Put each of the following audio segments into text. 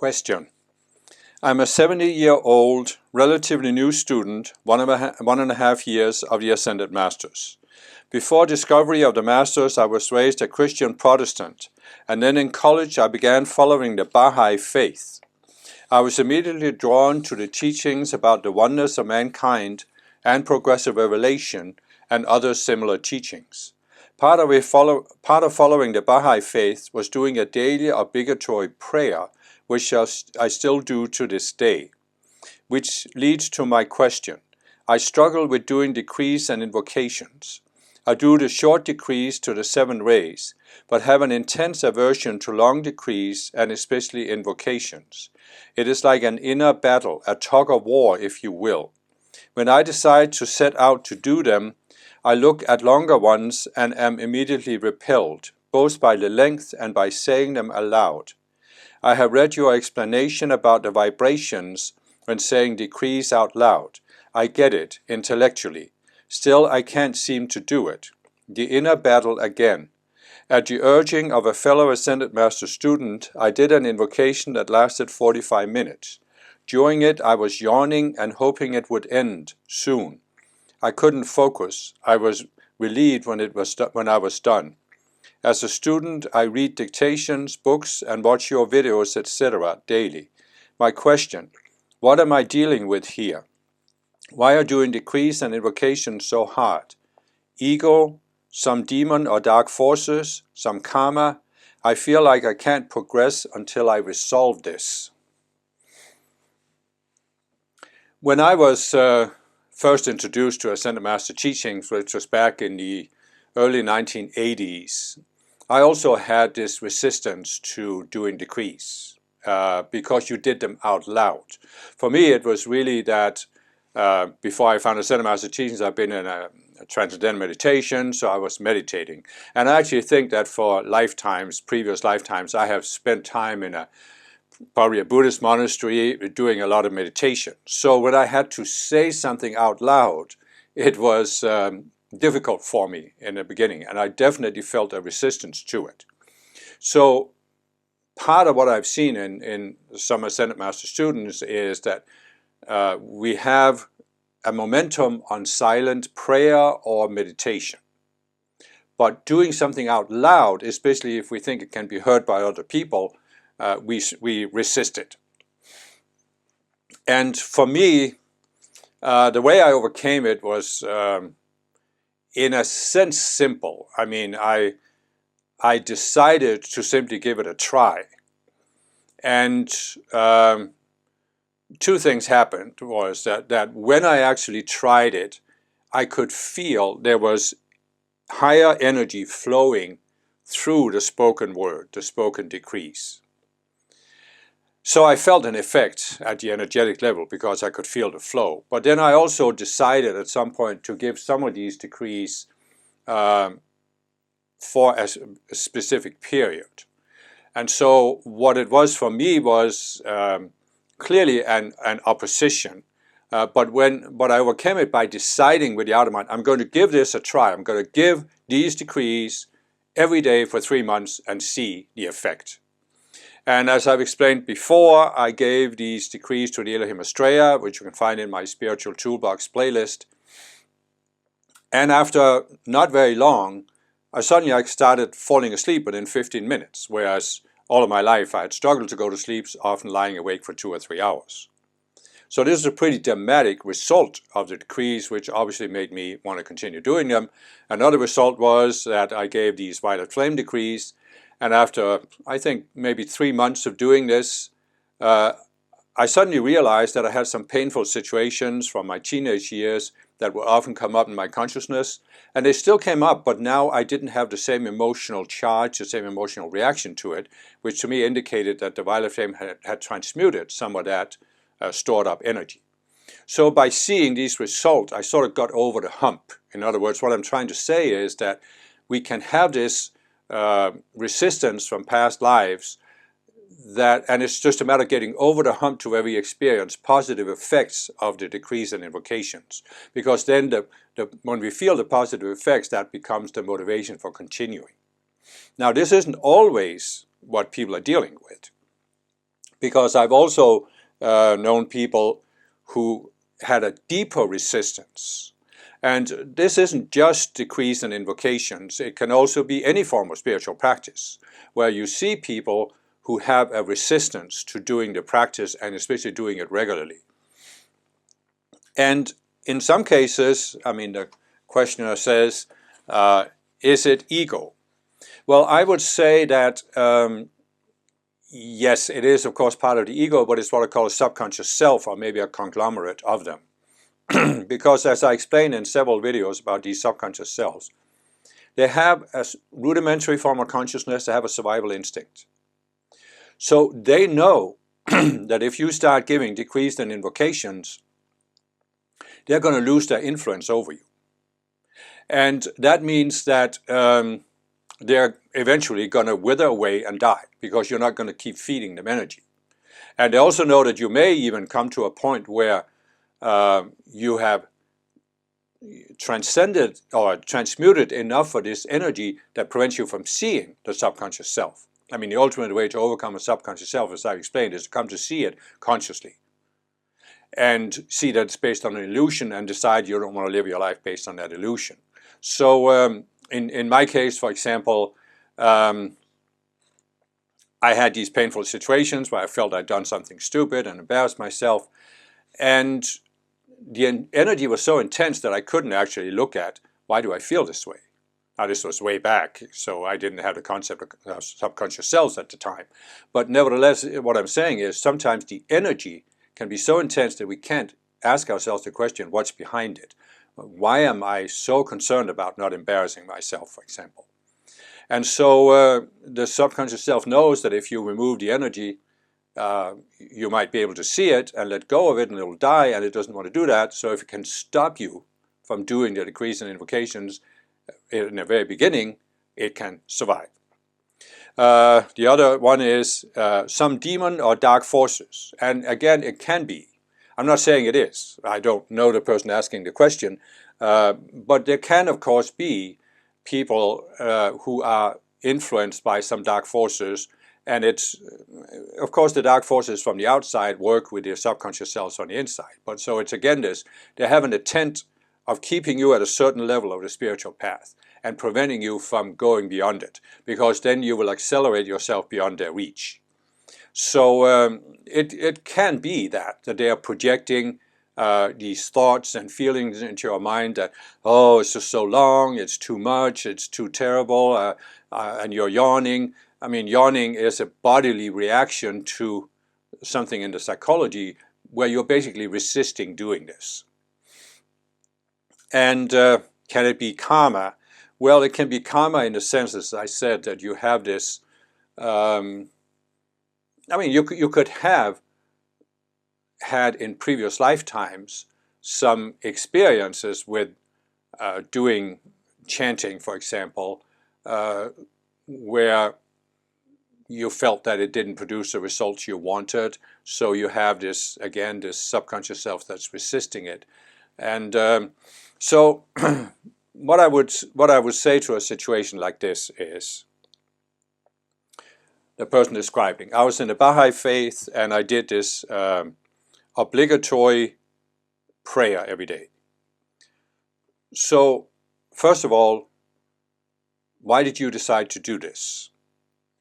Question. I'm a 70-year-old, relatively new student, 1.5 years of the Ascended Masters. Before discovery of the Masters, I was raised a Christian Protestant, and then in college I began following the Bahai Faith. I was immediately drawn to the teachings about the oneness of mankind and progressive revelation and other similar teachings. Part of following the Bahai Faith was doing a daily obligatory prayer, which I still do to this day. Which leads to my question. I struggle with doing decrees and invocations. I do the short decrees to the 7 rays, but have an intense aversion to long decrees and especially invocations. It is like an inner battle, a tug of war, if you will. When I decide to set out to do them, I look at longer ones and am immediately repelled, both by the length and by saying them aloud. I have read your explanation about the vibrations when saying decrees out loud. I get it, intellectually. Still, I can't seem to do it. The inner battle again. At the urging of a fellow Ascended Master student, I did an invocation that lasted 45 minutes. During it, I was yawning and hoping it would end soon. I couldn't focus. I was relieved when I was done. As a student, I read dictations, books, and watch your videos, etc. daily. My question, what am I dealing with here? Why are doing decrees and invocations so hard? Ego, some demon or dark forces, some karma? I feel like I can't progress until I resolve this. When I was first introduced to Ascended Master teachings, which was back in the early 1980s, I also had this resistance to doing decrees because you did them out loud. For me, it was really that before I found Ascended Master teachings, I've been in a transcendental meditation, so I was meditating. And I actually think that for lifetimes, previous lifetimes, I have spent time in probably a Buddhist monastery doing a lot of meditation. So when I had to say something out loud, it was difficult for me in the beginning, and I definitely felt a resistance to it. So part of what I've seen in some Ascended Master students is that we have a momentum on silent prayer or meditation. But doing something out loud, especially if we think it can be heard by other people, we resist it. And for me, the way I overcame it was in a sense simple. I mean, I decided to simply give it a try. And 2 things happened. Was that when I actually tried it, I could feel there was higher energy flowing through the spoken word, the spoken decrees. So I felt an effect at the energetic level because I could feel the flow. But then I also decided at some point to give some of these decrees for a specific period. And so what it was for me was clearly an opposition. But I overcame it by deciding with the outer mind, I'm going to give this a try. I'm going to give these decrees every day for 3 months and see the effect. And as I've explained before, I gave these decrees to the Elohim Estrella, which you can find in my Spiritual Toolbox playlist. And after not very long, I suddenly started falling asleep within 15 minutes, whereas all of my life I had struggled to go to sleep, often lying awake for 2 or 3 hours. So this is a pretty dramatic result of the decrees, which obviously made me want to continue doing them. Another result was that I gave these violet flame decrees, and after, I think, maybe 3 months of doing this, I suddenly realized that I had some painful situations from my teenage years that would often come up in my consciousness. And they still came up, but now I didn't have the same emotional charge, the same emotional reaction to it, which to me indicated that the violet flame had transmuted some of that stored up energy. So by seeing these results, I sort of got over the hump. In other words, what I'm trying to say is that we can have this resistance from past lives, and it's just a matter of getting over the hump to where we experience positive effects of the decrees and invocations. Because then when we feel the positive effects, that becomes the motivation for continuing. Now, this isn't always what people are dealing with. Because I've also known people who had a deeper resistance. And this isn't just decrees and invocations. It can also be any form of spiritual practice, where you see people who have a resistance to doing the practice, and especially doing it regularly. And in some cases, I mean, the questioner says, is it ego? Well, I would say that yes, it is of course part of the ego, but it's what I call a subconscious self, or maybe a conglomerate of them. Because as I explained in several videos about these subconscious selves, they have a rudimentary form of consciousness, they have a survival instinct. So they know that if you start giving decrees and invocations, they're going to lose their influence over you. And that means that they're eventually going to wither away and die, because you're not going to keep feeding them energy. And they also know that you may even come to a point where you have transcended or transmuted enough of this energy that prevents you from seeing the subconscious self. I mean, the ultimate way to overcome a subconscious self, as I explained, is to come to see it consciously. And see that it's based on an illusion, and decide you don't want to live your life based on that illusion. So in my case, for example, I had these painful situations where I felt I'd done something stupid and embarrassed myself. And the energy was so intense that I couldn't actually look at, why do I feel this way? Now, this was way back, so I didn't have the concept of subconscious selves at the time. But nevertheless, what I'm saying is sometimes the energy can be so intense that we can't ask ourselves the question, what's behind it? Why am I so concerned about not embarrassing myself, for example? And so the subconscious self knows that if you remove the energy, you might be able to see it and let go of it, and it will die, and it doesn't want to do that. So if it can stop you from doing the decrees and invocations in the very beginning, it can survive. The other one is some demon or dark forces. And again, it can be. I'm not saying it is. I don't know the person asking the question. But there can, of course, be people who are influenced by some dark forces. And it's, of course, the dark forces from the outside work with their subconscious selves on the inside. But so it's again this, they have an intent of keeping you at a certain level of the spiritual path and preventing you from going beyond it, because then you will accelerate yourself beyond their reach. So it can be that they are projecting these thoughts and feelings into your mind that, oh, it's just so long, it's too much, it's too terrible, and you're yawning. I mean, yawning is a bodily reaction to something in the psychology where you're basically resisting doing this. And can it be karma? Well, it can be karma in the sense, as I said, that you have this, I mean, you could have had in previous lifetimes some experiences with doing chanting, for example, where you felt that it didn't produce the results you wanted. So you have this, again, this subconscious self that's resisting it. And so what I would say to a situation like this is, the person describing, I was in the Bahai Faith and I did this obligatory prayer every day. So first of all, why did you decide to do this?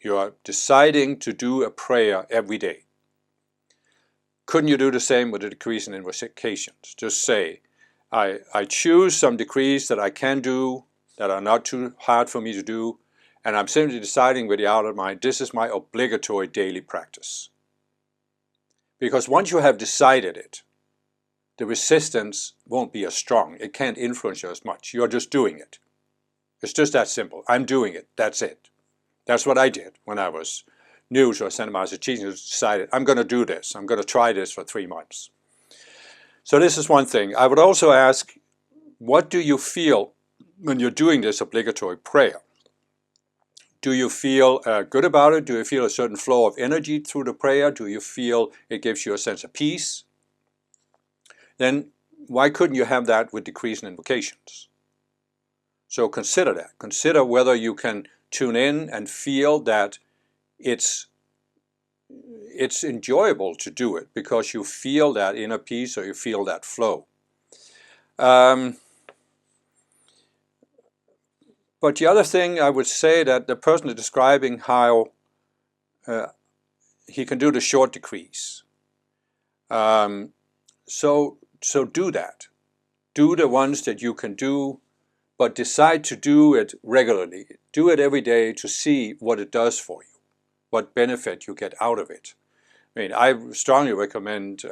You are deciding to do a prayer every day. Couldn't you do the same with the decrees and invocations? Just say, I choose some decrees that I can do, that are not too hard for me to do, and I'm simply deciding with the outer mind, this is my obligatory daily practice. Because once you have decided it, the resistance won't be as strong. It can't influence you as much. You're just doing it. It's just that simple. I'm doing it. That's it. That's what I did when I was new to Ascended Master teaching. I decided, I'm going to do this. I'm going to try this for 3 months. So this is one thing. I would also ask, what do you feel when you're doing this obligatory prayer? Do you feel good about it? Do you feel a certain flow of energy through the prayer? Do you feel it gives you a sense of peace? Then why couldn't you have that with decrees and invocations? So consider that. Consider whether you can tune in and feel that it's it's enjoyable to do it because you feel that inner peace or you feel that flow. But the other thing I would say that the person is describing how he can do the short decrees. So do that. Do the ones that you can do, but decide to do it regularly. Do it every day to see what it does for you, what benefit you get out of it. I mean, I strongly recommend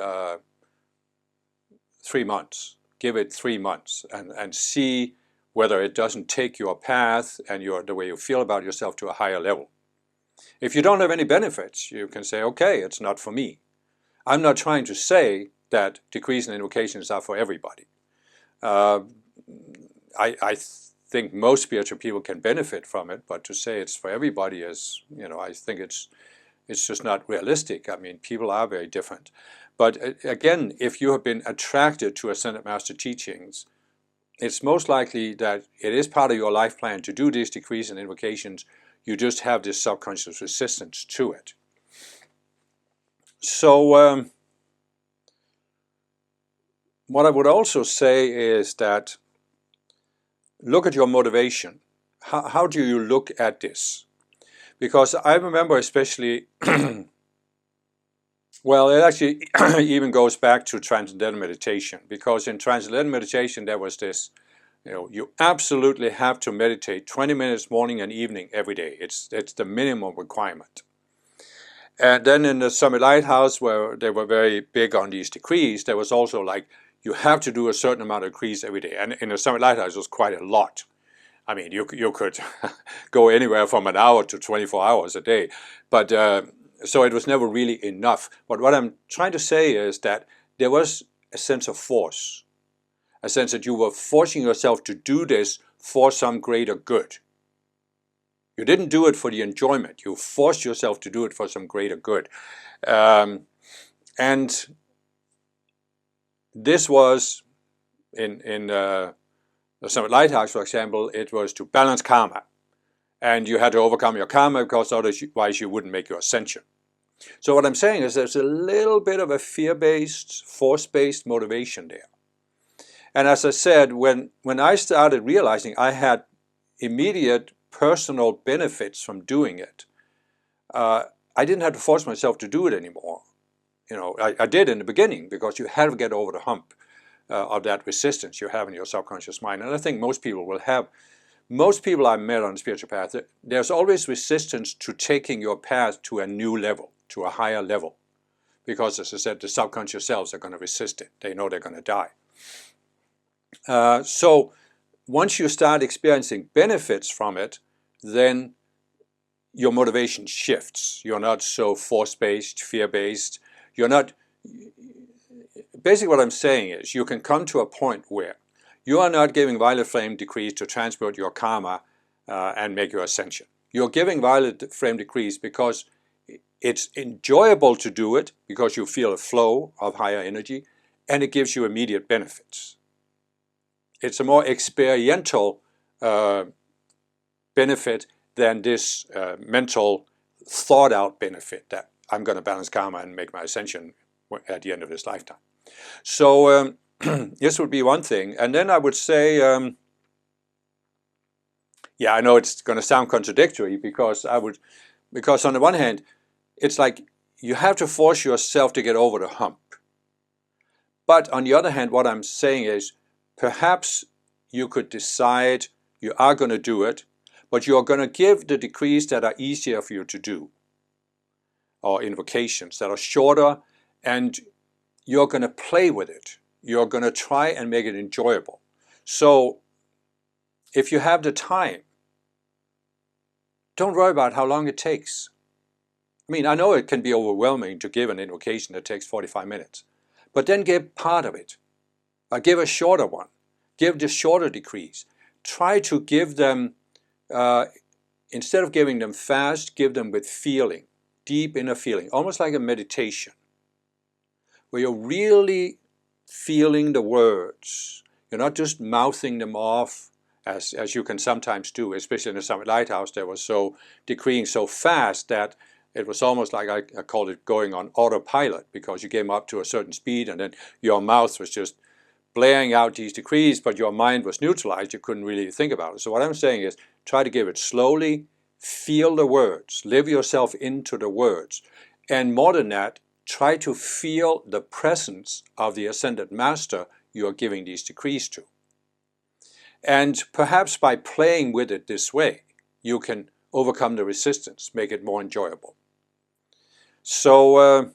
3 months. Give it 3 months and see whether it doesn't take your path and the way you feel about yourself to a higher level. If you don't have any benefits, you can say, okay, it's not for me. I'm not trying to say that decrees and invocations are for everybody. I think most spiritual people can benefit from it, but to say it's for everybody is, I think it's just not realistic. I mean, people are very different. But again, if you have been attracted to Ascended Master teachings, it's most likely that it is part of your life plan to do these decrees and invocations. You just have this subconscious resistance to it. So what I would also say is that look at your motivation. How do you look at this? Because I remember especially, well, it actually even goes back to Transcendental Meditation, because in Transcendental Meditation there was this, you absolutely have to meditate 20 minutes morning and evening every day. It's the minimum requirement. And then in the Summit Lighthouse, where they were very big on these decrees, there was also like, you have to do a certain amount of decrees every day. And in the Summit Lighthouse, it was quite a lot. I mean, you could go anywhere from an hour to 24 hours a day. But so it was never really enough. But what I'm trying to say is that there was a sense of force, a sense that you were forcing yourself to do this for some greater good. You didn't do it for the enjoyment. You forced yourself to do it for some greater good. And this was in the Summit Lighthouse, for example, it was to balance karma. And you had to overcome your karma because otherwise you wouldn't make your ascension. So what I'm saying is there's a little bit of a fear-based, force-based motivation there. And as I said, when I started realizing I had immediate personal benefits from doing it, I didn't have to force myself to do it anymore. I did in the beginning because you have to get over the hump of that resistance you have in your subconscious mind. And I think most people will have. Most people I've met on the spiritual path, there's always resistance to taking your path to a new level, to a higher level. Because, as I said, the subconscious selves are going to resist it. They know they're going to die. So once you start experiencing benefits from it, then your motivation shifts. You're not so force-based, fear-based. You're not... Basically what I'm saying is you can come to a point where you are not giving violet flame decrees to transmute your karma and make your ascension. You're giving violet flame decrees because it's enjoyable to do it, because you feel a flow of higher energy, and it gives you immediate benefits. It's a more experiential benefit than this mental, thought-out benefit that I'm going to balance karma and make my ascension at the end of this lifetime. So this would be one thing. And then I would say, yeah, I know it's going to sound contradictory because on the one hand, it's like you have to force yourself to get over the hump. But on the other hand, what I'm saying is perhaps you could decide you are going to do it, but you're going to give the decrees that are easier for you to do, or invocations that are shorter, and you're going to play with it. You're going to try and make it enjoyable. So if you have the time, don't worry about how long it takes. I mean, I know it can be overwhelming to give an invocation that takes 45 minutes, but then give part of it. Give a shorter one. Give the shorter decrees. Try to give them, instead of giving them fast, give them with feeling, deep inner feeling, almost like a meditation, where you're really feeling the words. You're not just mouthing them off, as you can sometimes do, especially in the Summit Lighthouse. They were so decreeing so fast that It was almost like I called it going on autopilot, because you came up to a certain speed and then your mouth was just blaring out these decrees, but your mind was neutralized. You couldn't really think about it. So what I'm saying is, try to give it slowly, feel the words, live yourself into the words. And more than that, try to feel the presence of the Ascended Master you are giving these decrees to. And perhaps by playing with it this way, you can overcome the resistance, make it more enjoyable. So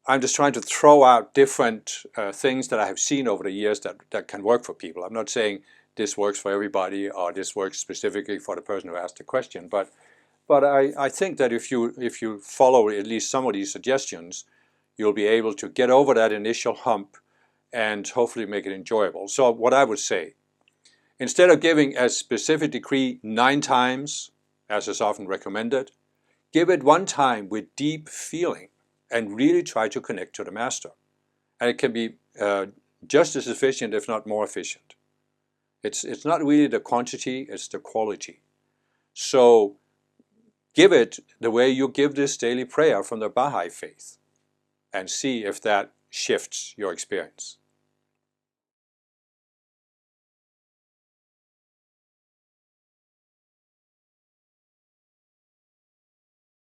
I'm just trying to throw out different things that I have seen over the years that can work for people. I'm not saying this works for everybody or this works specifically for the person who asked the question, but I think that if you follow at least some of these suggestions, you'll be able to get over that initial hump and hopefully make it enjoyable. So what I would say, instead of giving a specific decree 9 times, as is often recommended, give it 1 time with deep feeling and really try to connect to the Master. And it can be just as efficient, if not more efficient. It's not really the quantity, it's the quality. So give it the way you give this daily prayer from the Bahai Faith and see if that shifts your experience.